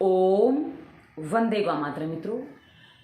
ओम वंदे गौ मातरम। मित्रों,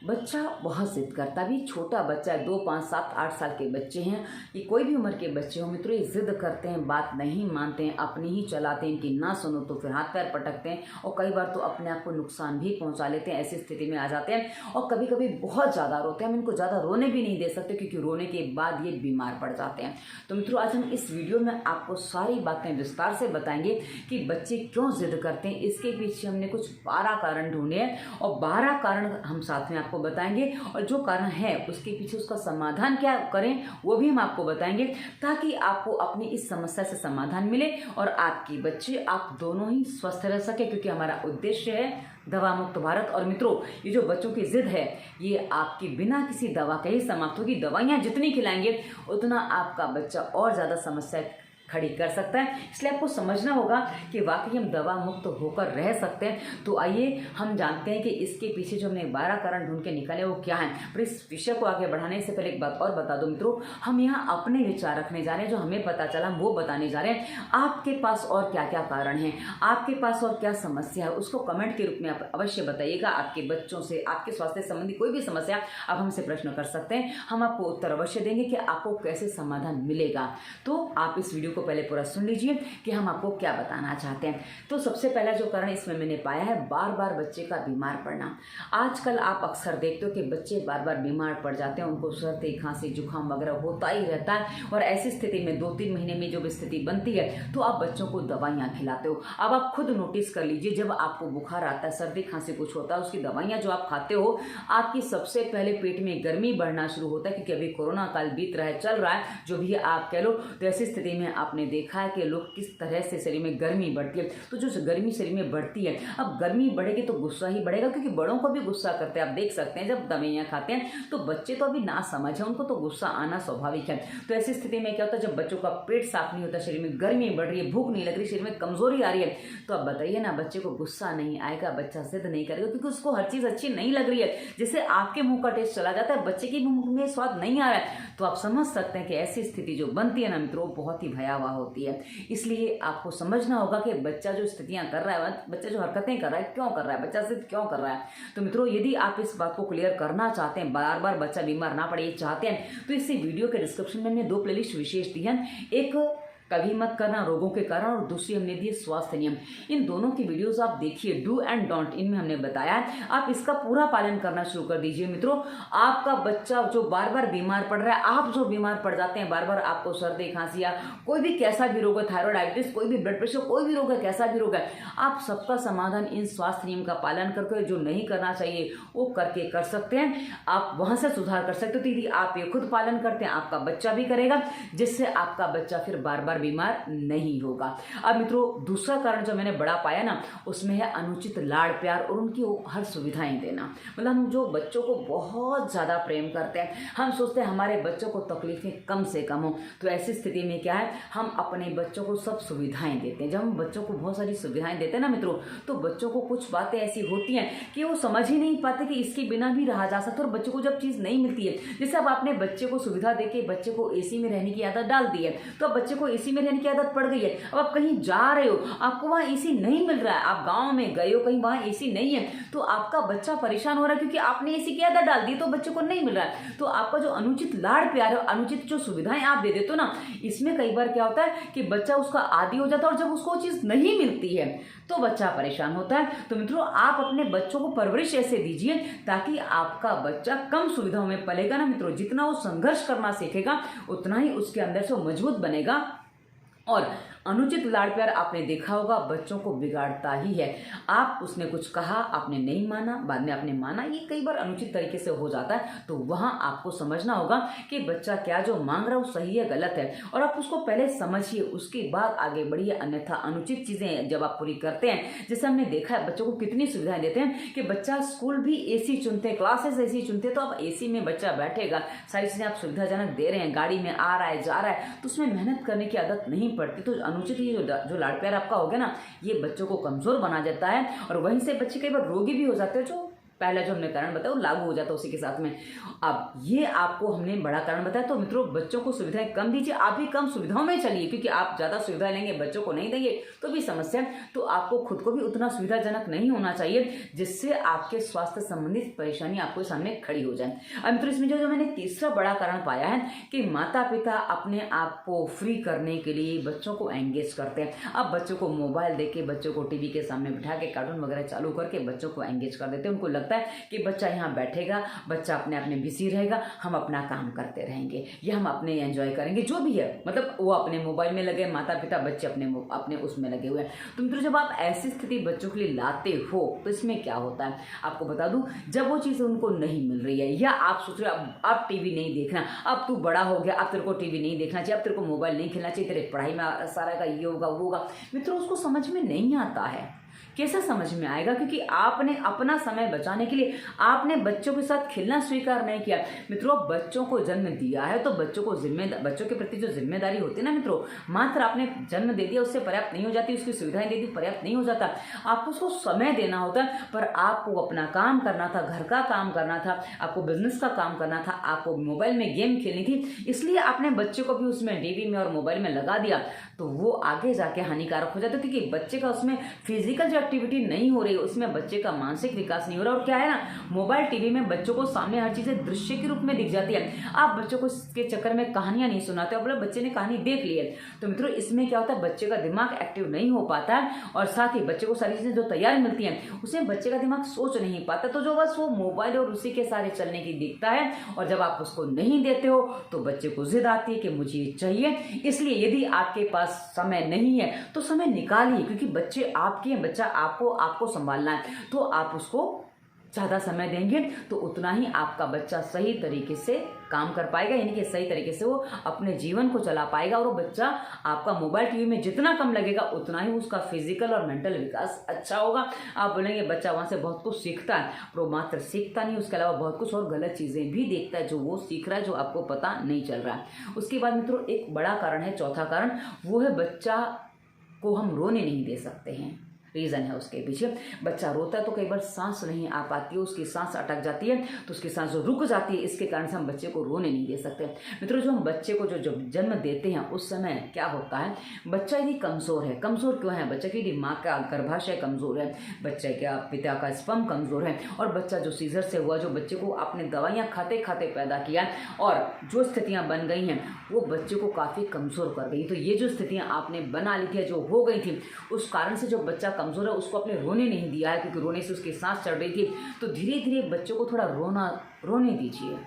बच्चा बहुत जिद करता भी, छोटा बच्चा है, 2, 5, 7, 8 साल के बच्चे हैं, ये कोई भी उम्र के बच्चे हो मित्रों, ये जिद करते हैं, बात नहीं मानते हैं, अपनी ही चलाते हैं, इनकी ना सुनो तो फिर हाथ पैर पटकते हैं और कई बार तो अपने आप को नुकसान भी पहुंचा लेते हैं। ऐसी स्थिति में आ जाते हैं और कभी कभी बहुत ज़्यादा रोते हैं। हम इनको ज़्यादा रोने भी नहीं दे सकते क्योंकि रोने के बाद ये बीमार पड़ जाते हैं। तो मित्रों, आज हम इस वीडियो में आपको सारी बातें विस्तार से बताएंगे कि बच्चे क्यों जिद करते हैं। इसके पीछे हमने कुछ 12 कारण ढूंढे हैं और 12 कारण हम साथ में आपको बताएंगे और जो कारण है उसके पीछे उसका समाधान क्या करें वो भी हम आपको बताएंगे, ताकि आपको अपनी इस समस्या से समाधान मिले और आपके बच्चे, आप दोनों ही स्वस्थ रह सके, क्योंकि हमारा उद्देश्य है दवा मुक्त भारत। और मित्रों, ये जो बच्चों की जिद है ये आपकी बिना किसी दवा के ही समाप्त होगी। दवाइयाँ जितनी खिलाएंगे उतना आपका बच्चा और ज़्यादा समस्या खड़ी कर सकता है। इसलिए आपको समझना होगा कि वाकई हम दवा मुक्त होकर रह सकते हैं। तो आइए हम जानते हैं कि इसके पीछे जो हमने 12 कारण ढूंढ के निकाले वो क्या हैं। पर इस विषय को आगे बढ़ाने से पहले एक बात और बता दो मित्रों, हम यहाँ अपने विचार रखने जा रहे हैं, जो हमें पता चला हम वो बताने जा रहे हैं। आपके पास और क्या क्या कारण हैं, आपके पास और क्या समस्या है, उसको कमेंट के रूप में आप अवश्य बताइएगा। आपके बच्चों से, आपके स्वास्थ्य संबंधी कोई भी समस्या आप हमसे प्रश्न कर सकते हैं, हम आपको उत्तर अवश्य देंगे कि आपको कैसे समाधान मिलेगा। तो आप इस वीडियो को पहले पूरा सुन लीजिए कि हम आपको क्या बताना चाहते हैं। तो सबसे पहला जो कारण इसमें मैंने पाया है, बार बार बच्चे का बीमार पड़ना। आजकल आप अक्सर देखते हो कि बच्चे बार बार बीमार पड़ जाते हैं, उनको सर्दी खांसी जुकाम वगैरह होता ही रहता है और ऐसी स्थिति में 2-3 महीने में जब स्थिति बनती है तो आप बच्चों को दवाइयाँ खिलाते हो। अब आप खुद नोटिस कर लीजिए, जब आपको बुखार आता है, सर्दी खांसी कुछ होता है, उसकी दवाइयाँ जो आप खाते हो, आपकी सबसे पहले पेट में गर्मी बढ़ना शुरू होता है, क्योंकि अभी कोरोना काल बीत रहा है, चल रहा है, जो भी आप कह लो। तो ऐसी स्थिति में आपने देखा है कि लोग किस तरह से शरीर में गर्मी बढ़ती है। तो जो गर्मी शरीर में बढ़ती है, अब गर्मी बढ़ेगी तो गुस्सा ही बढ़ेगा, क्योंकि बड़ों को भी गुस्सा करते हैं। आप देख सकते हैं जब दवाइयाँ खाते हैं तो बच्चे तो अभी ना समझ है, उनको तो गुस्सा आना स्वाभाविक है। तो ऐसी स्थिति में क्या होता है, जब बच्चों का पेट साफ नहीं होता, शरीर में गर्मी बढ़ रही है, भूख नहीं लग रही, शरीर में कमजोरी आ रही है, तो अब बताइए ना, बच्चे को गुस्सा नहीं आएगा, बच्चा जिद नहीं करेगा, क्योंकि उसको हर चीज अच्छी नहीं लग रही है। जैसे आपके मुंह का टेस्ट चला जाता है, बच्चे के मुंह में स्वाद नहीं आ रहा है, तो आप समझ सकते हैं कि ऐसी स्थिति जो बनती है ना मित्रों, बहुत ही भयावह होती है। इसलिए आपको समझना होगा कि बच्चा जो स्थितियां कर रहा है, बच्चा जो हरकतें कर रहा है, क्यों कर रहा है, बच्चा जिद क्यों कर रहा है। तो मित्रों, यदि आप इस बात को क्लियर करना चाहते हैं, बार बार बच्चा बीमार ना पड़े ये चाहते हैं, तो इसी वीडियो के डिस्क्रिप्शन में हमने 2 प्लेलिस्ट विशेष दी हैं। एक कभी मत करना रोगों के कारण और दूसरी हमने दी स्वास्थ्य नियम। इन दोनों की वीडियोस आप देखिए, डू एंड डोंट, इनमें हमने बताया है, आप इसका पूरा पालन करना शुरू कर दीजिए। मित्रों, आपका बच्चा जो बार बार बीमार पड़ रहा है, आप जो बीमार पड़ जाते हैं बार बार, आपको सर्दी खांसी या कोई भी कैसा भी रोग है, थायराइड, डायबिटीज, कोई भी ब्लड प्रेशर, कोई भी रोग है, कैसा भी रोग है, आप सबका समाधान इन स्वास्थ्य नियम का पालन करके, जो नहीं करना चाहिए वो करके कर सकते हैं, आप वहां से सुधार कर सकते हो। तो यदि आप ये खुद पालन करते हैं, आपका बच्चा भी करेगा, जिससे आपका बच्चा फिर बार बार बीमार नहीं होगा। अब मित्रों, दूसरा कारण जो मैंने बड़ा पाया ना, उसमें है अनुचित लाड़ प्यार और उनकी हर सुविधाएं देना। मतलब हम जो बच्चों को बहुत ज्यादा प्रेम करते हैं, हम सोचते हैं हमारे बच्चों को तकलीफें कम से कम हो, तो ऐसी स्थिति में क्या है, हम अपने बच्चों को सब सुविधाएं देते हैं। जब हम बच्चों को बहुत सारी सुविधाएं देते हैं ना मित्रों, तो बच्चों को कुछ बातें ऐसी होती हैं कि वो समझ ही नहीं पाते कि इसके बिना भी रहा जा सकता है। और बच्चों को जब चीज नहीं मिलती है, जैसे अब आपने बच्चे को सुविधा देके बच्चे को एसी में रहने की आदत डाल दी है, तो अब बच्चे को एसी में रहने की आदत पड़ गई है। अब आप कहीं जा रहे हो, आपको वहां एसी नहीं मिल रहा है, आप गांव में गए हो, कहीं वहां एसी नहीं है, तो आपका बच्चा परेशान हो रहा है, क्योंकि आपने एसी की आदत डाल दी तो बच्चे को नहीं मिल रहा है। तो आपका जो अनुचित लाड़ प्यार है, अनुचित जो सुविधाएं आप दे देते हो ना, इसमें कई बार क्या होता है कि बच्चा उसका आदी हो जाता है, और जब उसको चीज नहीं मिलती है तो बच्चा परेशान होता है। तो मित्रों, आप अपने बच्चों को परवरिश ऐसे दीजिए ताकि आपका बच्चा कम सुविधाओं में पलेगा ना मित्रों। जितना वो संघर्ष करना सीखेगा उतना ही उसके अंदर से मजबूत बनेगा। और अनुचित लाड़ प्यार आपने देखा होगा बच्चों को बिगाड़ता ही है। आप उसने कुछ कहा, आपने नहीं माना, बाद में आपने माना, ये कई बार अनुचित तरीके से हो जाता है। तो वहां आपको समझना होगा कि बच्चा क्या जो मांग रहा है वो सही है गलत है, और आप उसको पहले समझिए, उसके बाद आगे बढ़िए। अन्यथा अनुचित चीजें जब आप पूरी करते हैं, जैसे हमने देखा है बच्चों को कितनी सुविधाएं देते हैं कि बच्चा स्कूल भी एसी चुनते हैं, क्लासेस एसी चुनते हैं, तो अब एसी में बच्चा बैठेगा, सारी चीजें आप सुविधाजनक दे रहे हैं, गाड़ी में आ रहा है जा रहा है, तो उसमें मेहनत करने की आदत नहीं पड़ती। तो अनुचित ये जो लाड़ प्यार आपका हो गया ना, ये बच्चों को कमजोर बना देता है, और वहीं से बच्चे कई बार रोगी भी हो जाते हैं, जो पहला जो हमने कारण बताया वो लागू हो जाता है उसी के साथ में। अब ये आपको हमने बड़ा कारण बताया। तो मित्रों बच्चों को सुविधाएं कम दीजिए, आप भी कम सुविधाओं में चलिए, क्योंकि आप ज़्यादा सुविधा लेंगे बच्चों को नहीं देंगे तो भी समस्या। तो आपको खुद को भी उतना सुविधाजनक नहीं होना चाहिए जिससे आपके स्वास्थ्य संबंधित परेशानी आपके सामने खड़ी हो जाए। अब मित्रों इसमें जो मैंने तीसरा बड़ा कारण पाया है कि माता पिता अपने आप को फ्री करने के लिए बच्चों को एंगेज करते हैं। अब बच्चों को मोबाइल देके, बच्चों को टीवी के सामने बिठा के कार्टून वगैरह चालू करके बच्चों को एंगेज कर देते हैं। उनको लगता है कि बच्चा यहाँ बैठेगा, बच्चा अपने आप में बिजी रहेगा, हम अपना काम करते रहेंगे या हम अपने एंजॉय करेंगे, जो भी है। मतलब वो अपने मोबाइल में लगे, माता पिता बच्चे अपने उसमें लगे हुए हैं। तो मित्रों जब आप ऐसी स्थिति बच्चों के लिए लाते हो तो इसमें क्या होता है आपको बता दूं, जब वो चीज़ उनको नहीं मिल रही है या आप सोच रहे हो अब टीवी नहीं देखना, अब तू बड़ा हो गया, अब तेरे को टीवी नहीं देखना चाहिए, अब तेरे को मोबाइल नहीं खेलना चाहिए, तेरे पढ़ाई में सारा का ये होगा वो होगा। मित्रों उसको समझ में नहीं आता है। कैसे समझ में आएगा? क्योंकि आपने अपना समय बचाने के लिए आपने बच्चों के साथ खेलना स्वीकार नहीं किया। मित्रों बच्चों को जन्म दिया है तो बच्चों के प्रति जो जिम्मेदारी होती है ना मित्रों, मात्र आपने जन्म दे दिया उससे पर्याप्त नहीं हो जाती, उसकी सुविधाएं दे दी पर्याप्त नहीं हो जाता, आपको उसको समय देना होता है। पर आपको अपना काम करना था, घर का काम करना था, आपको बिजनेस का काम करना था, आपको मोबाइल में गेम खेलनी थी, इसलिए आपने बच्चे को भी उसमें टीवी में और मोबाइल में लगा दिया। तो वो आगे जाके हानिकारक हो जाता है क्योंकि बच्चे का उसमें फिजिकल जो एक्टिविटी नहीं हो रही है, उसमें बच्चे का मानसिक विकास नहीं हो रहा। और क्या है ना, मोबाइल टीवी में बच्चों को सामने हर चीजें दृश्य के रूप में दिख जाती है। आप बच्चों को इसके चक्कर में कहानियां नहीं सुनाते, बोले बच्चे ने कहानी देख ली है। तो मित्रों इसमें क्या होता है, बच्चे का दिमाग एक्टिव नहीं हो पाता है और साथ ही बच्चे को सारी चीजें जो तैयार मिलती हैं उसमें बच्चे का दिमाग सोच नहीं पाता। तो जो बस वो मोबाइल और उसी के सारे चलने की दिखता है। और जब आप उसको नहीं देते हो तो बच्चे को जिद आती है कि मुझे ये चाहिए। इसलिए यदि आपके पास समय नहीं है तो समय निकालिए, क्योंकि बच्चे आपके हैं, बच्चा आपको संभालना है। तो आप उसको ज़्यादा समय देंगे तो उतना ही आपका बच्चा सही तरीके से काम कर पाएगा, यानी कि सही तरीके से वो अपने जीवन को चला पाएगा। और वो बच्चा आपका मोबाइल टीवी में जितना कम लगेगा उतना ही उसका फिजिकल और मेंटल विकास अच्छा होगा। आप बोलेंगे बच्चा वहाँ से बहुत कुछ सीखता है, पर वो मात्र सीखता नहीं, उसके अलावा बहुत कुछ और गलत चीज़ें भी देखता है जो वो सीख रहा है, जो आपको पता नहीं चल रहा है। उसके बाद मित्रों एक बड़ा कारण है, चौथा कारण, वो है बच्चा को हम रोने नहीं दे सकते हैं। रीज़न है उसके पीछे, बच्चा रोता है तो कई बार सांस नहीं आ पाती है, उसकी सांस अटक जाती है, तो उसकी सांस जो रुक जाती है, इसके कारण से हम बच्चे को रोने नहीं दे सकते। मित्रों जो हम बच्चे को जो जन्म देते हैं उस समय क्या होता है, बच्चा यदि कमज़ोर है, कमज़ोर क्यों है, बच्चे की दिमाग का गर्भाशय कमज़ोर है, बच्चे का पिता का स्पर्म कमज़ोर है, और बच्चा जो सीजर से हुआ, जो बच्चे को आपने दवाइयाँ खाते खाते पैदा किया और जो स्थितियाँ बन गई हैं वो बच्चे को काफ़ी कमज़ोर कर गई। तो ये जो स्थितियाँ आपने बना ली थी, जो हो गई थी, उस कारण से जो बच्चा कमज़ोर है उसको आपने रोने नहीं दिया है, क्योंकि रोने से उसकी सांस चढ़ रही थी। तो धीरे धीरे बच्चों को थोड़ा रोने दीजिए,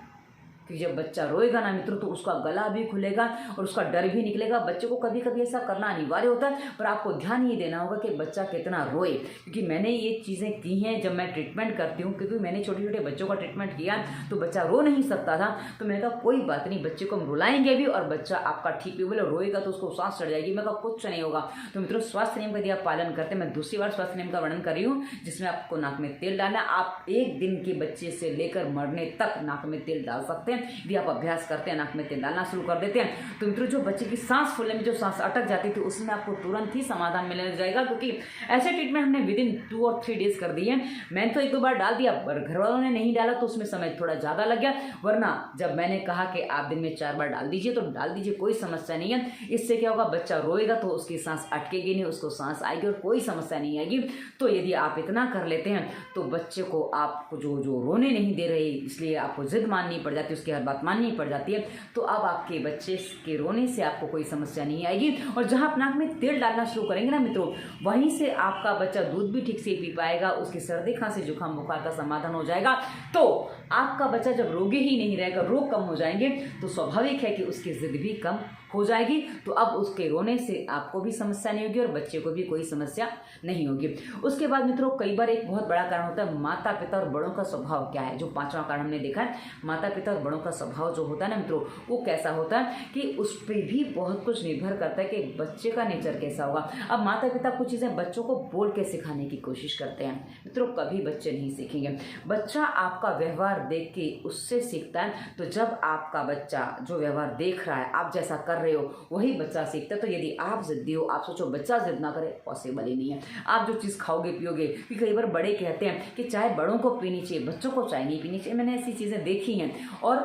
कि जब बच्चा रोएगा ना मित्रों तो उसका गला भी खुलेगा और उसका डर भी निकलेगा। बच्चे को कभी कभी ऐसा करना अनिवार्य होता है, पर आपको ध्यान ये देना होगा कि बच्चा कितना रोए, क्योंकि मैंने ये चीज़ें की हैं जब मैं ट्रीटमेंट करती हूँ, क्योंकि मैंने छोटे छोटे बच्चों का ट्रीटमेंट किया तो बच्चा रो नहीं सकता था। तो मैंने कहा कोई बात नहीं, बच्चे को हम रुलाएंगे भी और बच्चा आपका ठीक भी बोले, रोएगा तो उसको सांस चढ़ जाएगी। मैं कहा कुछ नहीं होगा। तो मित्रों स्वास्थ्य नियम का यदि आप पालन करते हैं, मैं दूसरी बार स्वास्थ्य नियम का वर्णन कर रही हूँ जिसमें आपको नाक में तेल डालना। आप एक दिन के बच्चे से लेकर मरने तक नाक में तेल डाल सकते हैं। यदि आप अभ्यास करते हैं, नाक में तेल डालना शुरू कर देते हैं, तो मित्रों जो बच्चे की सांस फूलने में जो सांस अटक जाती थी उसमें आपको तुरंत ही समाधान मिलने जाएगा, क्योंकि ऐसे ट्रीटमेंट हमने विदिन 2 और 3 डेज कर दिए। मैंने तो 1-2 बार डाल दिया, पर घर वालों ने नहीं डाला तो उसमें समय थोड़ा ज़्यादा लग गया। वरना जब मैंने कहा कि आप दिन में 4 बार डाल दीजिए तो डाल दीजिए, कोई समस्या नहीं है। इससे क्या होगा, बच्चा रोएगा तो उसकी सांस अटकेगी नहीं, उसको सांस आएगी और कोई समस्या नहीं आएगी। तो यदि आप इतना कर लेते हैं तो बच्चे को आपको जो रोने नहीं दे रहे, इसलिए आपको जिद माननी पड़ जाती है, उसकी हर बात माननी पड़ जाती है, तो अब आपके बच्चे के रोने से आपको कोई समस्या नहीं आएगी। और जहां आप नाक में तेल डालना शुरू करेंगे ना मित्रों, वहीं से आपका बच्चा दूध भी ठीक से पी पाएगा, उसकी सर्दी खांसी जुकाम बुखार का समाधान हो जाएगा। तो आपका बच्चा जब रोगी ही नहीं रहेगा, रोग कम हो जाएंगे, तो स्वाभाविक है कि उसकी जिद भी कम हो जाएगी। तो अब उसके रोने से आपको भी समस्या नहीं होगी और बच्चे को भी कोई समस्या नहीं होगी। उसके बाद मित्रों कई बार एक बहुत बड़ा कारण होता है माता पिता और बड़ों का स्वभाव क्या है। जो 5वां कारण हमने देखा है, माता पिता और बड़ों का स्वभाव जो होता है ना मित्रों, वो कैसा होता है कि उस पर भी बहुत कुछ निर्भर करता है कि बच्चे का नेचर कैसा होगा। अब माता पिता कुछ चीज़ें बच्चों को बोल के सिखाने की कोशिश करते हैं मित्रों, कभी बच्चे नहीं सीखेंगे। बच्चा आपका व्यवहार देख के उससे सीखता है। तो जब आपका बच्चा जो व्यवहार देख रहा है, आप जैसा कर रहे हो वही बच्चा सीखता है। तो यदि आप ज़िद्दी हो, आप सोचो बच्चा ज़िद ना करे, पॉसिबल ही नहीं है। आप जो चीज़ खाओगे पियोगे, कि कई बार बड़े कहते हैं कि चाय बड़ों को पीनी चाहिए, बच्चों को चाय नहीं पीनी चाहिए। मैंने ऐसी चीज़ें देखी हैं और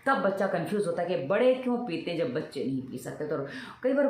तब बच्चा कंफ्यूज होता है कि बड़े क्यों पीते हैं जब बच्चे नहीं पी सकते। तो कई बार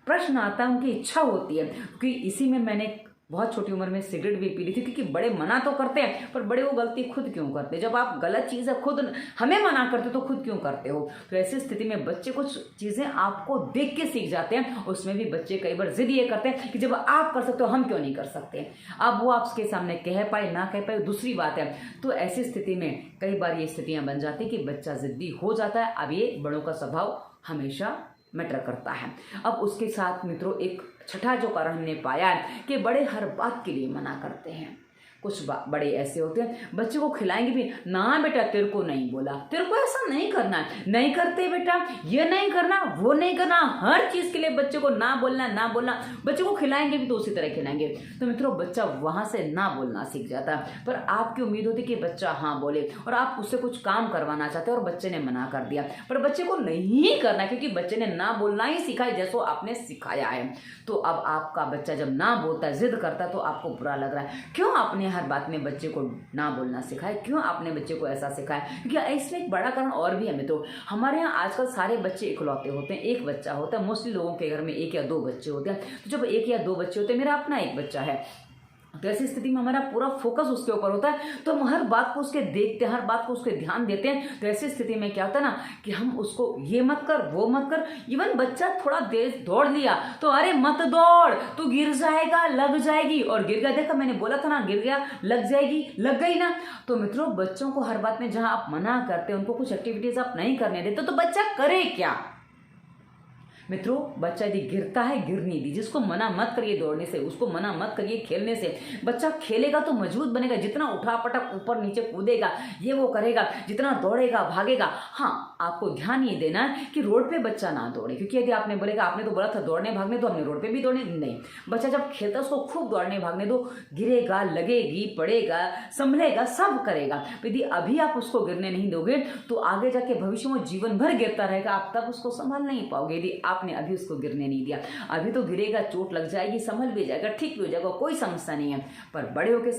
प्रश्न आता है, उनकी इच्छा होती है, क्योंकि इसी में मैंने बहुत छोटी उम्र में सिगरेट भी पी ली थी, क्योंकि बड़े मना तो करते हैं पर बड़े वो गलती खुद क्यों करते हैं। जब आप गलत चीज़ है खुद हमें मना करते हो तो खुद क्यों करते हो। तो ऐसी स्थिति में बच्चे कुछ चीज़ें आपको देख के सीख जाते हैं। उसमें भी बच्चे कई बार जिद ये करते हैं कि जब आप कर सकते हो हम क्यों नहीं कर सकते। अब वो आपके सामने कह पाए ना कह पाए दूसरी बात है। तो ऐसी स्थिति में कई बार ये स्थितियाँ बन जाती कि बच्चा जिद्दी हो जाता है। अब ये बड़ों का स्वभाव हमेशा मैटर करता है। अब उसके साथ मित्रों एक छठा जो कारण हमने पाया है कि बड़े हर बात के लिए मना करते हैं। कुछ बड़े ऐसे होते हैं बच्चे को खिलाएंगे भी ना, बेटा तेरे को नहीं बोला, तेरे को ऐसा नहीं करना है, नहीं करते बेटा, ये नहीं करना वो नहीं करना, हर चीज़ के लिए बच्चे को ना बोलना। बच्चे को खिलाएंगे भी तो उसी तरह खिलाएंगे। तो मित्रों बच्चा वहाँ से ना बोलना सीख जाता है। पर आपकी उम्मीद होती कि बच्चा हाँ बोले और आप उससे कुछ काम करवाना चाहते हैं और बच्चे ने मना कर दिया, पर बच्चे को नहीं करना क्योंकि बच्चे ने ना बोलना ही सीखा है जैसो आपने सिखाया है। तो अब आपका बच्चा जब ना बोलता है, जिद करता है, तो आपको बुरा लग रहा है। क्यों आपने हर बात में बच्चे को ना बोलना सिखाया, क्यों आपने बच्चे को ऐसा सिखाया। क्योंकि इसमें एक बड़ा कारण और भी है मित्रों, हमारे यहाँ आजकल सारे बच्चे इकलौते होते हैं, एक बच्चा होता है। मोस्टली लोगों के घर में एक या दो बच्चे होते हैं। तो जब एक या दो बच्चे होते हैं, मेरा अपना एक बच्चा है, तो ऐसी स्थिति में हमारा पूरा फोकस उसके ऊपर होता है। तो हम हर बात को उसके देखते हैं, हर बात को उसके ध्यान देते हैं। तो ऐसी स्थिति में क्या होता है ना कि हम उसको ये मत कर वो मत कर। इवन बच्चा थोड़ा देर दौड़ लिया तो अरे मत दौड़, तू गिर जाएगा, लग जाएगी, और गिर गया, देखा मैंने बोला था ना, गिर गया, लग जाएगी, लग गई ना। तो मित्रों बच्चों को हर बात में जहां आप मना करते हैं, उनको कुछ एक्टिविटीज आप नहीं करने देते, तो बच्चा करे क्या। मित्रों बच्चा यदि गिरता है, गिरने दीजिए। उसको मना मत करिए दौड़ने से, उसको मना मत करिए खेलने से। बच्चा खेलेगा तो मजबूत बनेगा, जितना उठा पटक ऊपर नीचे कूदेगा, ये वो करेगा, जितना दौड़ेगा भागेगा। हाँ आपको ध्यान ये देना है कि रोड पे बच्चा ना दौड़े, क्योंकि यदि आपने बोलेगा आपने तो बोला था दौड़ने भागने, तो हमने रोड पे भी दौड़ने नहीं। बच्चा जब खेलता है उसको खूब दौड़ने भागने दो, गिरेगा, लगेगी, पड़ेगा, संभलेगा, सब करेगा। यदि अभी आप उसको गिरने नहीं दोगे तो आगे जाके भविष्य में जीवन भर गिरता रहेगा, आप तब उसको संभाल नहीं पाओगे। यदि आपने अभी उसको गिरने नहीं दिया, अभी तो गिरेगा, चोट लग जाएगी, संभल भी जाएगा, ठीक भी हो जाएगा, कोई समस्या नहीं है। पर बड़े होके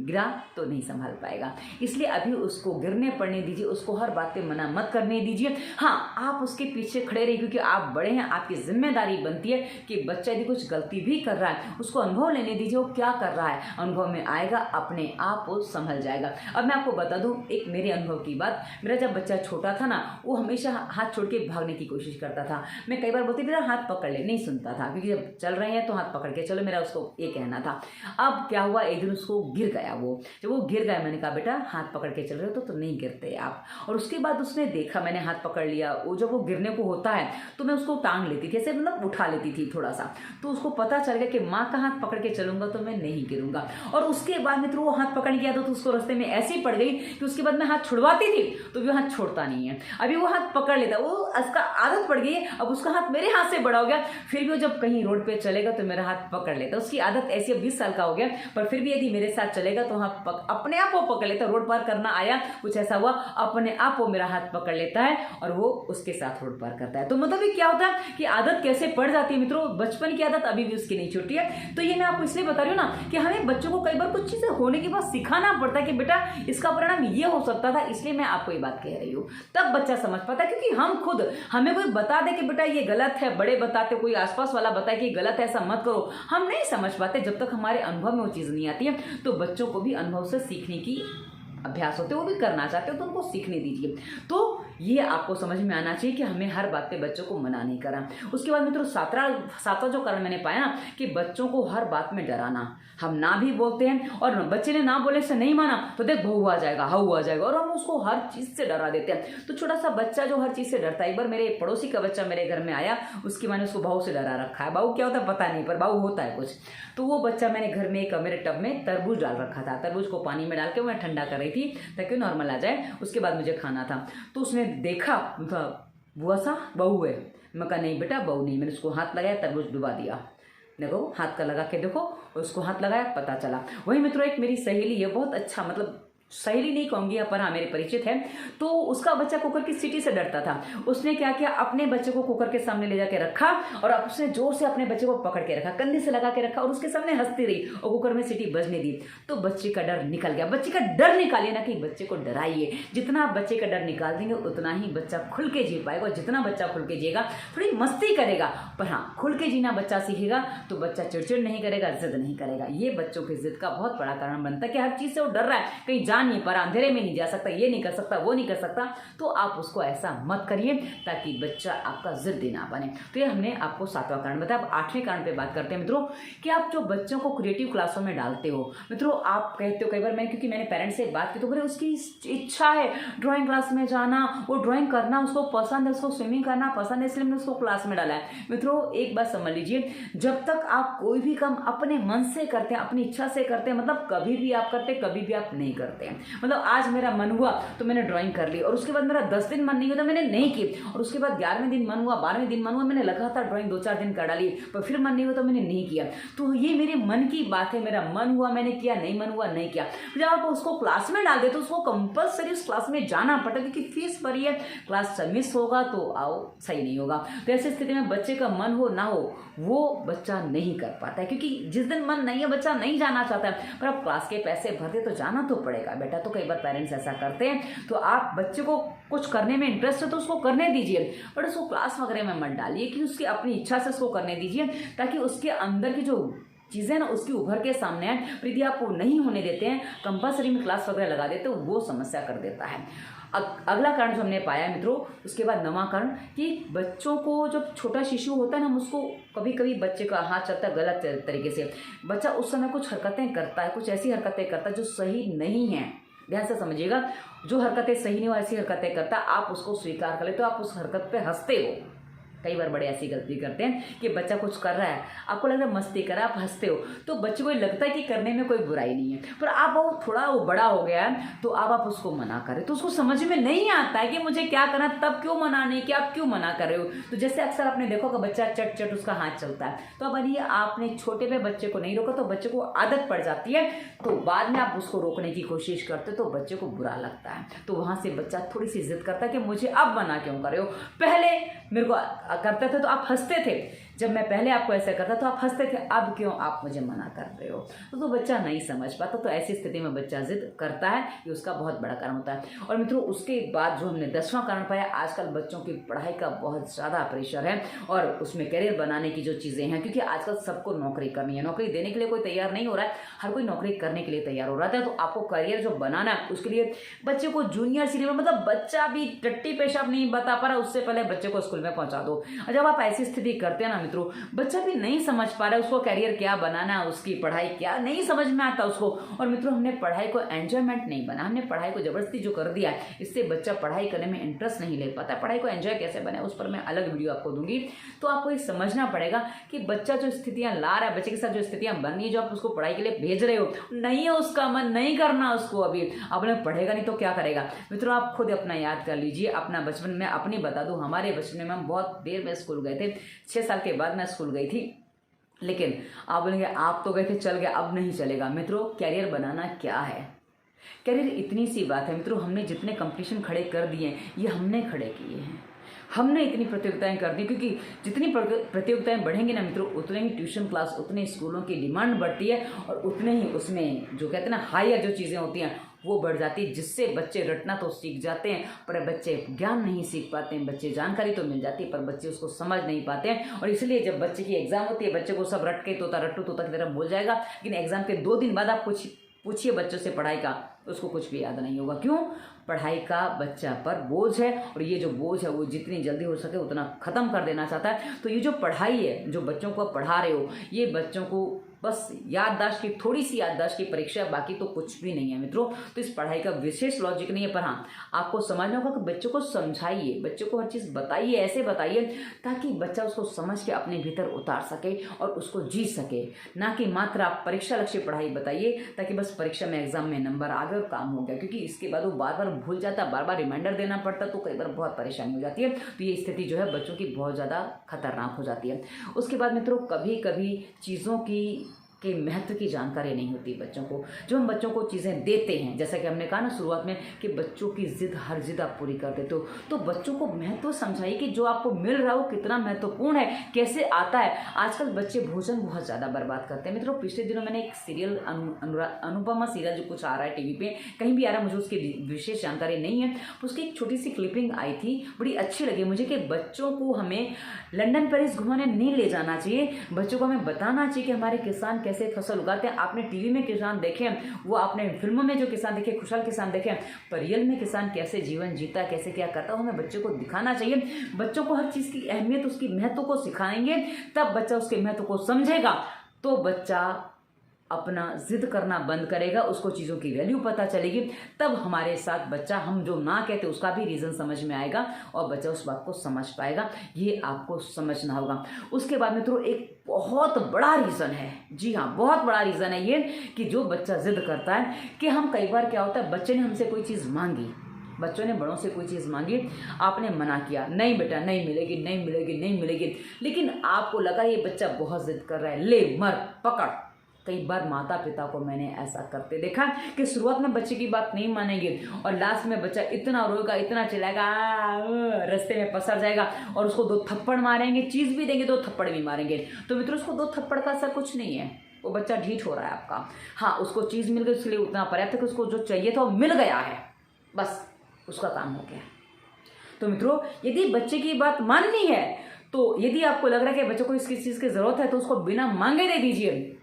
गिरा तो नहीं संभाल पाएगा। इसलिए अभी उसको गिरने पड़ने दीजिए, उसको हर बात पे मना मत करने दीजिए। हाँ आप उसके पीछे खड़े रहिए, क्योंकि आप बड़े हैं, आपकी जिम्मेदारी बनती है कि बच्चा यदि कुछ गलती भी कर रहा है उसको अनुभव लेने दीजिए, वो क्या कर रहा है, अनुभव में आएगा, अपने आप वो संभल जाएगा। अब मैं आपको बता दूं एक मेरे अनुभव की बात। मेरा जब बच्चा छोटा था ना, वो हमेशा हाथ छोड़ के भागने की कोशिश करता था। मैं कई बार बोलती मेरा हाथ पकड़ ले, नहीं सुनता था, क्योंकि जब चल रहे हैं तो हाथ पकड़ के चलो, मेरा उसको ये कहना था। अब क्या हुआ, एक दिन उसको गिर गया, वो जब वो गिर गया मैंने कहा बेटा हाथ पकड़ के चल रहे हो तो नहीं गिरते आप। और उसके बाद उसने देखा मैंने हाथ पकड़ लिया, वो जब वो गिरने को होता है तो मैं उसको टांग लेती थी, ऐसे मतलब उठा लेती थी थोड़ा सा। तो उसको पता चल गया कि माँ का हाथ पकड़ के चलूंगा तो मैं नहीं गिरूंगा। और उसके बाद मित्रों वो हाथ पकड़ गया तो उसको रास्ते में ऐसी पड़ गई कि उसके बाद मैं हाथ छुड़वाती थी तो भी हाथ छोड़ता नहीं है। अभी वो हाथ पकड़ लेता, वो उसका आदत पड़ गई है, अब उसका हाथ मेरे हाथ से बड़ा हो गया, फिर भी वो जब कहीं रोड पे चलेगा तो मेरा हाथ पकड़ लेता। उसकी आदत ऐसी, 20 साल का हो गया, पर फिर भी यदि मेरे साथ चलेगा तो हाथ अपने आप वो पकड़ लेता। रोड पार करना आया, कुछ ऐसा हुआ, अपने आप वो मेरा हाथ पकड़ लेता है और वो उसके साथ रोड पार करता है। तो मतलब ये क्या होता है कि आदत कैसे पड़ जाती है मित्रों, बचपन की आदत अभी भी उसकी नहीं छूटी है। तो ये मैं आपको इसलिए बता रही हूँ ना कि हमें बच्चों को कई बार कुछ चीजें होने के बाद सिखाना पड़ता है कि बेटा इसका परिणाम ये हो सकता था, इसलिए मैं आपको ये बात कह रही हूँ। तब बच्चा समझ पाता है, क्योंकि हम खुद, हमें कोई बता दे कि बेटा ये गलत है, बड़े बताते, कोई आसपास वाला बताए कि गलत है ऐसा मत करो, हम नहीं समझ पाते जब तक हमारे अनुभव में वो चीज़ नहीं आती है। तो बच्चों को भी अनुभव से सीखने की अभ्यास होते, वो भी करना चाहते हो तो उनको सीखने दीजिए। तो ये आपको समझ में आना चाहिए कि हमें हर बात पे बच्चों को मना नहीं करना। उसके बाद मित्रों सातवां जो कारण मैंने पाया ना कि बच्चों को हर बात में डराना। हम ना भी बोलते हैं और बच्चे ने ना बोले से नहीं माना तो देख बहू आ जाएगा, हाउ आ जाएगा, और हम उसको हर चीज़ से डरा देते हैं। तो छोटा सा बच्चा जो हर चीज़ से डरता है, एक बार मेरे पड़ोसी का बच्चा मेरे घर में आया, उसकी मैंने उसको बहू से डरा रखा है। बहू क्या होता है पता नहीं, पर बहू होता है कुछ। तो वो बच्चा मैंने घर में एक मेरे टब में तरबूज डाल रखा था, तरबूज को पानी में डाल के मैं ठंडा कर रही थी ताकि नॉर्मल आ जाए, उसके बाद मुझे खाना था। तो उसने देखा बुआ सा बहू है, मैं कहा नहीं बेटा बहू नहीं। मैंने उसको हाथ लगाया, तरबूज डुबा दिया, देखो हाथ का लगा के देखो, उसको हाथ लगाया, पता चला। वही मित्रों एक मेरी सहेली है, बहुत अच्छा मतलब सहेली नहीं कहूँगी पर हाँ मेरे परिचित है, तो उसका बच्चा कुकर की सीटी से डरता था। उसने क्या किया, अपने बच्चे को कुकर के सामने ले जाके रखा और उसने जोर से अपने बच्चे को पकड़ के रखा, कंधे से लगा के रखा और उसके सामने हंसती रही और कुकर में सीटी बजने दी। तो बच्चे का डर निकल गया। बच्चे का डर निकालिए ना कि बच्चे को डराइए। जितना आप बच्चे का डर निकाल देंगे उतना ही बच्चा खुल के जी पाएगा। जितना बच्चा खुल के जिएगा, थोड़ी मस्ती करेगा, पर हाँ खुल के जीना बच्चा सीखेगा तो बच्चा चिड़चिड़ नहीं करेगा, जिद नहीं करेगा। ये बच्चों की जिद का बहुत बड़ा कारण बनता है कि हर चीज़ से वो डर रहा है, कहीं जा नहीं पा रहा, अंधेरे में नहीं जा सकता, ये नहीं कर सकता, वो नहीं कर सकता। तो आप उसको ऐसा मत करिए ताकि बच्चा आपका जिद्दी ना बने। तो ये हमने आपको 7वां कारण बताया। अब 8वें कारण पे बात करते हैं मित्रों कि आप जो बच्चों को क्रिएटिव क्लासों में डालते हो। मित्रों आप कहते हो कई बार, क्योंकि मैंने पेरेंट्स से बात की तो बोले उसकी इच्छा है ड्राइंग क्लास में जाना, वो ड्राइंग करना उसको पसंद है, उसको स्विमिंग करना पसंद है, इसलिए मैंने उसको क्लास में डाला है। मित्रों एक बात समझ लीजिए, जब तक आप कोई भी काम अपने मन से करते हैं, अपनी इच्छा से करते हैं, मतलब कभी भी आप करते, कभी भी आप नहीं करते हैं। मतलब आज मेरा मन हुआ तो मैंने ड्राइंग कर ली और उसके बाद मेरा 10 दिन मन नहीं हुआ तो मैंने नहीं की, और उसके बाद 11वें दिन मन हुआ, 12वें दिन मन हुआ, मैंने लगातार ड्राइंग 2-4 दिन कर डाली, पर फिर मन नहीं हुआ तो मैंने नहीं किया। तो ये मेरे मन की बात है, मेरा मन हुआ मैंने किया, नहीं मन हुआ नहीं किया। जब आप उसको क्लास में डाल दे तो उसको कंपल्सरी उस क्लास में जाना पड़ता है, क्योंकि फीस भरी है, क्लास मिस होगा तो आओ सही नहीं होगा। तो ऐसी स्थिति में बच्चे का मन हो ना हो वो बच्चा नहीं कर पाता है, क्योंकि जिस दिन मन नहीं है बच्चा नहीं जाना चाहता है, पर आप क्लास के पैसे भरते तो जाना तो पड़ेगा बेटा। तो कई बार पेरेंट्स ऐसा करते हैं। तो आप बच्चे को कुछ करने में इंटरेस्ट है तो उसको करने दीजिए, बट उसको क्लास वगैरह में मत डालिए, कि उसकी अपनी इच्छा से उसको करने दीजिए, ताकि उसके अंदर की जो चीज़ें ना उसकी उभर के सामने आए। यदि आप वो नहीं होने देते हैं, कंपल्सरी में क्लास वगैरह लगा देते, तो वो समस्या कर देता है। अगला कारण जो हमने पाया मित्रों, उसके बाद 9वां कारण कि बच्चों को जब छोटा शिशु होता है ना, हम उसको कभी कभी बच्चे का हाथ चलता है गलत तरीके से, बच्चा उस समय कुछ हरकतें करता है, कुछ ऐसी हरकतें करता है जो सही नहीं है। ध्यान से समझिएगा, जो हरकतें सही नहीं हो ऐसी हरकतें करता, आप उसको स्वीकार कर ले तो आप उस हरकत पे हंसते हो। कई बार बड़े ऐसी गलती करते हैं कि बच्चा कुछ कर रहा है, आपको लग रहा है मस्ती कर रहा है, आप हंसते हो, तो बच्चे को लगता है कि करने में कोई बुराई नहीं है, पर आप वो थोड़ा वो बड़ा हो गया है तो अब आप उसको मना करें तो उसको समझ में नहीं आता है कि मुझे क्या करना, तब क्यों मना नहीं कि आप क्यों मना कर रहे हो। तो जैसे अक्सर आपने देखो कि बच्चा चट चट उसका हाथ चलता है, तो अब यदि आपने छोटे पे बच्चे को नहीं रोका तो बच्चे को आदत पड़ जाती है, तो बाद में आप उसको रोकने की कोशिश करते तो बच्चे को बुरा लगता है, तो वहाँ से बच्चा थोड़ी सी जिद करता है कि मुझे अब मना क्यों कर रहे हो, पहले मेरे को करते थे तो आप हंसते थे, जब मैं पहले आपको ऐसा करता तो आप हंसते थे, अब क्यों आप मुझे मना कर रहे हो। तो बच्चा नहीं समझ पाता, तो ऐसी स्थिति में बच्चा जिद करता है, ये उसका बहुत बड़ा कारण होता है। और मित्रों उसके बाद जो हमने 10वां कारण पाया, आजकल बच्चों की पढ़ाई का बहुत ज़्यादा प्रेशर है और उसमें करियर बनाने की जो चीज़ें हैं, क्योंकि आजकल सबको नौकरी करनी है, नौकरी देने के लिए कोई तैयार नहीं हो रहा है, हर कोई नौकरी करने के लिए तैयार हो रहा है। तो आपको करियर जो बनाना है उसके लिए बच्चे को जूनियर सीनियर, मतलब बच्चा भी टट्टी पेशाब नहीं बता पा रहा, उससे पहले बच्चे को स्कूल में पहुंचा दो। और जब आप ऐसी स्थिति करते हैं ना मित्रों, बच्चा भी नहीं समझ पा रहा है उसको करियर क्या बनाना है, उसकी पढ़ाई क्या नहीं समझ में आता उसको। और मित्रों हमने पढ़ाई को एंजॉयमेंट नहीं बना, हमने पढ़ाई को जबरदस्ती जो कर दिया, इससे बच्चा पढ़ाई करने में इंटरेस्ट नहीं ले पाता। पढ़ाई को एंजॉय कैसे बने उस पर मैं अलग वीडियो आपको दूंगी। तो आपको ये समझना पड़ेगा कि बच्चा जो स्थितियां ला रहा है, बच्चे के साथ जो स्थितियां बन रही है, जो आप उसको पढ़ाई के लिए भेज रहे हो, नहीं है उसका मन, नहीं करना उसको, अभी अपने पढ़ेगा नहीं तो क्या करेगा। मित्रों आप खुद अपना याद कर लीजिए, अपना बचपन में अपनी बता दूं, हमारे बचपन में हम बहुत देर में स्कूल गए थे, 6 साल के बाद मैं स्कूल गई थी। लेकिन आप बोलेंगे आप तो गए थे चल गए, अब नहीं चलेगा। मित्रों कैरियर बनाना क्या है, कैरियर इतनी सी बात है मित्रों, हमने जितने कंपटीशन खड़े कर दिए ये हमने खड़े किए हैं, हमने इतनी प्रतियोगिताएं कर दी, क्योंकि जितनी प्रतियोगिताएं बढ़ेंगी ना मित्रों, उतने ही ट्यूशन क्लास, उतने स्कूलों की डिमांड बढ़ती है और उतने ही उसमें जो कहते हैं ना हायर जो चीज़ें होती हैं वो बढ़ जाती है, जिससे बच्चे रटना तो सीख जाते हैं पर बच्चे ज्ञान नहीं सीख पाते हैं। बच्चे जानकारी तो मिल जाती है पर बच्चे उसको समझ नहीं पाते हैं, और इसलिए जब बच्चे की एग्जाम होती है बच्चे को सब रट के रट्टू तोता की तरह बोल जाएगा, लेकिन एग्जाम के 2 दिन बाद आप कुछ पूछिए बच्चों से पढ़ाई का, उसको कुछ भी याद नहीं होगा। क्यों? पढ़ाई का बच्चा पर बोझ है, और ये जो बोझ है वो जितनी जल्दी हो सके उतना ख़त्म कर देना चाहता है। तो ये जो पढ़ाई है, जो बच्चों को पढ़ा रहे हो, ये बच्चों को बस याददाश्त की, थोड़ी सी याददाश्त की परीक्षा है, बाकी तो कुछ भी नहीं है मित्रों। तो इस पढ़ाई का विशेष लॉजिक नहीं है, पर हाँ आपको समझना होगा कि बच्चों को समझाइए, बच्चों को हर चीज़ बताइए, ऐसे बताइए ताकि बच्चा उसको समझ के अपने भीतर उतार सके और उसको जी सके, ना कि मात्र आप परीक्षा लक्ष्य पढ़ाई बताइए ताकि बस परीक्षा में एग्जाम में नंबर आ गए और काम हो गया, क्योंकि इसके बाद वो बार बार भूल जाता, बार बार रिमाइंडर देना पड़ता, तो कई बार बहुत परेशानी हो जाती है। तो ये स्थिति जो है बच्चों की बहुत ज़्यादा खतरनाक हो जाती है। उसके बाद मित्रों कभी कभी चीज़ों की के महत्व की जानकारी नहीं होती बच्चों को। जो हम बच्चों को चीज़ें देते हैं, जैसा कि हमने कहा ना शुरुआत में कि बच्चों की जिद हर जिद आप पूरी कर देते हो, तो बच्चों को महत्व समझाइए कि जो आपको मिल रहा हो कितना महत्वपूर्ण है, कैसे आता है। आजकल बच्चे भोजन बहुत ज़्यादा बर्बाद करते हैं। मित्रों, पिछले दिनों मैंने एक सीरियल अनुपमा सीरियल जो कुछ आ रहा है टीवी पे, कहीं भी आ रहा है, मुझे उसकी विशेष जानकारी नहीं है, उसकी एक छोटी सी क्लिपिंग आई थी, बड़ी अच्छी लगी मुझे कि बच्चों को हमें लंदन पेरिस घुमाने नहीं ले जाना चाहिए। बच्चों को हमें बताना चाहिए कि हमारे किसान कैसे फसल उगाते हैं। आपने टीवी में किसान देखे, वो आपने फिल्मों में जो किसान देखे, खुशहाल किसान देखे, पर रियल में किसान कैसे जीवन जीता है, कैसे क्या करता है, हमें बच्चों को दिखाना चाहिए। बच्चों को हर चीज़ की अहमियत, उसकी महत्व को सिखाएंगे, तब बच्चा उसके महत्व को समझेगा, तो बच्चा अपना जिद करना बंद करेगा, उसको चीज़ों की वैल्यू पता चलेगी। तब हमारे साथ बच्चा, हम जो ना कहते उसका भी रीज़न समझ में आएगा और बच्चा उस बात को समझ पाएगा। ये आपको समझना होगा। उसके बाद मित्रों, एक बहुत बड़ा रीज़न है, जी हाँ, बहुत बड़ा रीज़न है ये, कि जो बच्चा जिद करता है, कि हम कई बार क्या होता है, बच्चे ने हमसे कोई चीज़ मांगी, बच्चों ने बड़ों से कोई चीज़ मांगी, आपने मना किया, नहीं बेटा नहीं मिलेगी, नहीं मिलेगी, नहीं मिलेगी, लेकिन आपको लगा ये बच्चा बहुत जिद कर रहा है, ले मर पकड़। कई बार माता पिता को मैंने ऐसा करते देखा कि शुरुआत में बच्चे की बात नहीं मानेंगे और लास्ट में बच्चा इतना रोएगा, इतना चिल्लाएगा, रास्ते में पसर जाएगा और उसको 2 थप्पड़ मारेंगे, चीज़ भी देंगे, 2 थप्पड़ भी मारेंगे। तो मित्रों, उसको 2 थप्पड़ का असर कुछ नहीं है, वो बच्चा ढीठ हो रहा है आपका। हाँ, उसको चीज़ मिल गई, इसलिए उतना पर्याप्त है कि उसको जो चाहिए था वो मिल गया है, बस उसका काम हो गया। तो मित्रों, यदि बच्चे की बात माननी है, तो यदि आपको लग रहा है कि बच्चे को इस चीज़ की ज़रूरत है, तो उसको बिना मांगे दे दीजिए,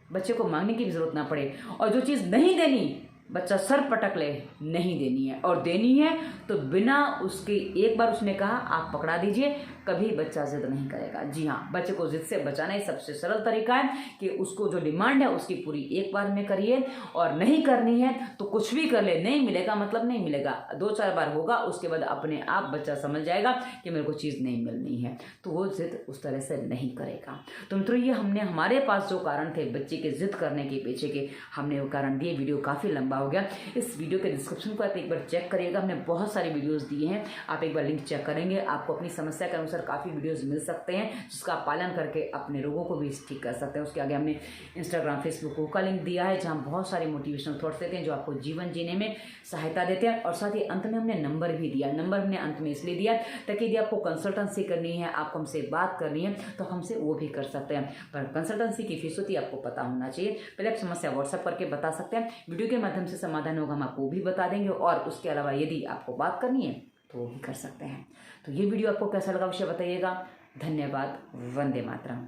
बच्चे को मांगने की भी जरूरत ना पड़े। और जो चीज़ नहीं देनी, बच्चा सर पटक ले, नहीं देनी है, और देनी है तो बिना उसके, एक बार उसने कहा आप पकड़ा दीजिए, कभी बच्चा जिद नहीं करेगा। जी हाँ, बच्चे को जिद से बचाना ही सबसे सरल तरीका है कि उसको जो डिमांड है उसकी पूरी एक बार में करिए, और नहीं करनी है तो कुछ भी कर ले, नहीं मिलेगा मतलब नहीं मिलेगा, 2-4 बार होगा, उसके बाद अपने आप बच्चा समझ जाएगा कि मेरे को चीज़ नहीं मिलनी है, तो वो जिद उस तरह से नहीं करेगा। तो मित्रों, ये हमने हमारे पास जो कारण थे बच्चे के जिद करने के पीछे के, हमने वो कारण दिए। वीडियो काफ़ी लंबा हो गया, इस वीडियो के डिस्क्रिप्शन को आप एक बार चेक करिएगा, हमने बहुत सारे वीडियोस दिए हैं, आप एक बार लिंक चेक करेंगे, आपको अपनी समस्या के अनुसार काफ़ी वीडियोस मिल सकते हैं, जिसका आप पालन करके अपने रोगों को भी ठीक कर सकते हैं। उसके आगे हमने इंस्टाग्राम, फेसबुक का लिंक दिया है, जहाँ बहुत सारे मोटिवेशनल थॉट्स देते हैं जो आपको जीवन जीने में सहायता देते हैं। और साथ ही अंत में हमने नंबर भी दिया, नंबर हमने अंत में इसलिए दिया ताकि यदि आपको कंसल्टेंसी करनी है, आपको हमसे बात करनी है, तो हमसे वो भी कर सकते हैं। पर कंसल्टेंसी की फीस होती है, आपको पता होना चाहिए। पहले आप समस्या व्हाट्सएप करके बता सकते हैं, वीडियो के माध्यम से समाधान होगा, हम आपको भी बता देंगे। और उसके अलावा यदि आपको बात करनी है तो वो भी कर सकते हैं। तो ये वीडियो आपको कैसा लगा, विषय बताइएगा। धन्यवाद। वंदे मातरम।